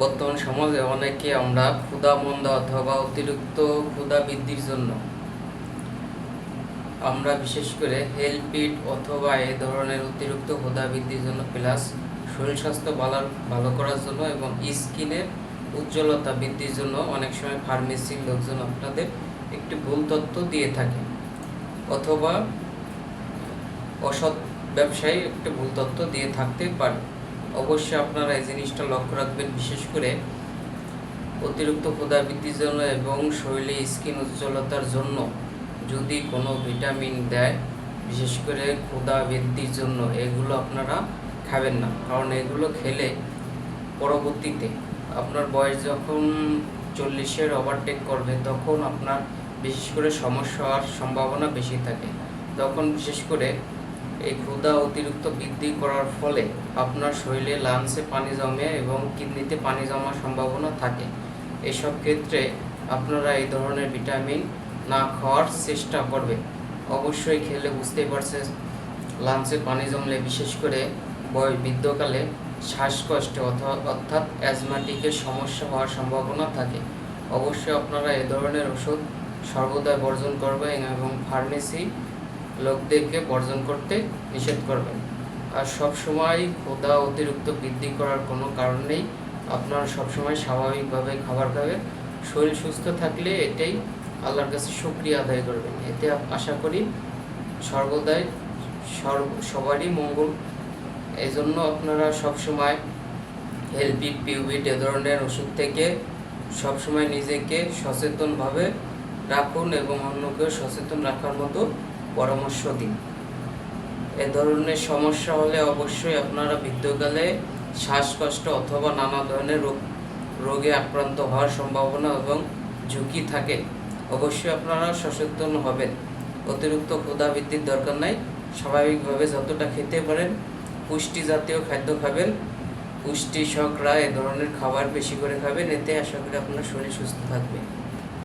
বর্তমান সমাজে অনেকে আমরা ক্ষুধা-মন্দা অথবা অতিরিক্ত ক্ষুধা বৃদ্ধির জন্য আমরা বিশেষ করে হেলপিট অথবা এই ধরনের অতিরিক্ত ক্ষুধা বৃদ্ধির জন্য প্লাস শরীর স্বাস্থ্য ভালো করার জন্য এবং স্কিনের উজ্জ্বলতা বৃদ্ধির জন্য অনেক সময় ফার্মেসির লোকজন আপনাদের একটি ভুল তথ্য দিয়ে থাকে অথবা অসৎ ব্যবসায়ী একটি ভুল তথ্য দিয়ে থাকতে পারে। অবশ্যই আপনারা এই জিনিসটা লক্ষ্য রাখবেন, বিশেষ করে অতিরিক্ত ক্ষুধা বৃদ্ধির জন্য এবং শরীরে স্কিন উজ্জ্বলতার জন্য যদি কোনো ভিটামিন দেয়, বিশেষ করে ক্ষুধা বৃদ্ধির জন্য এগুলো আপনারা খাবেন না, কারণ এগুলো খেলে পরবর্তীতে আপনার বয়স যখন 40-এর ওভারটেক করবে তখন আপনার বিশেষ করে সমস্যা হওয়ার সম্ভাবনা বেশি থাকে। তখন বিশেষ করে এই ক্ষুধা অতিরিক্ত বৃদ্ধি করার ফলে আপনার শরীরে লাংসে পানি জমে এবং কিডনিতে পানি জমার সম্ভাবনা থাকে। এসব ক্ষেত্রে আপনারা এই ধরনের ভিটামিন না খাওয়ার চেষ্টা করবেন। অবশ্যই খেলে বুঝতেই পারছেন লাংসে পানি জমলে বিশেষ করে বৃদ্ধকালে শ্বাসকষ্টে অর্থাৎ অ্যাজমাটিকের সমস্যা হওয়ার সম্ভাবনা থাকে। অবশ্যই আপনারা এই ধরনের ওষুধ সর্বদাই বর্জন করবেন এবং ফার্মেসি লোকদেরকে বর্জন করতে নিষেধ করবেন। আর সবসময় ক্ষুধা অতিরিক্ত বৃদ্ধি করার কোনো কারণ নেই। আপনারা সবসময় স্বাভাবিকভাবে খাবার খাবেন। শরীর সুস্থ থাকলে এটাই আল্লাহর কাছে শুকরিয়া আদায় করবেন। এতে আশা করি সর্বদাই সবারই মঙ্গল। এই জন্য আপনারা সবসময় হেলপিট, পিউবিট এ ধরনের ওষুধ থেকে সবসময় নিজেকে সচেতনভাবে রাখুন এবং অন্যকেও সচেতন রাখার মতো পরামর্শ দিন। এ ধরনের সমস্যা হলে অবশ্যই আপনারা বৃদ্ধকালে শ্বাসকষ্ট অথবা নানা ধরনের রোগে আক্রান্ত হওয়ার সম্ভাবনা এবং ঝুঁকি থাকে। অবশ্যই আপনারা সচেতন হবেন। অতিরিক্ত ক্ষুধা বৃদ্ধির দরকার নাই, স্বাভাবিকভাবে যতটা খেতে পারেন পুষ্টি জাতীয় খাদ্য খাবেন, পুষ্টি শর্করা এ ধরনের খাবার বেশি করে খাবেন। এতে আশা করি আপনার শরীর সুস্থ থাকবে।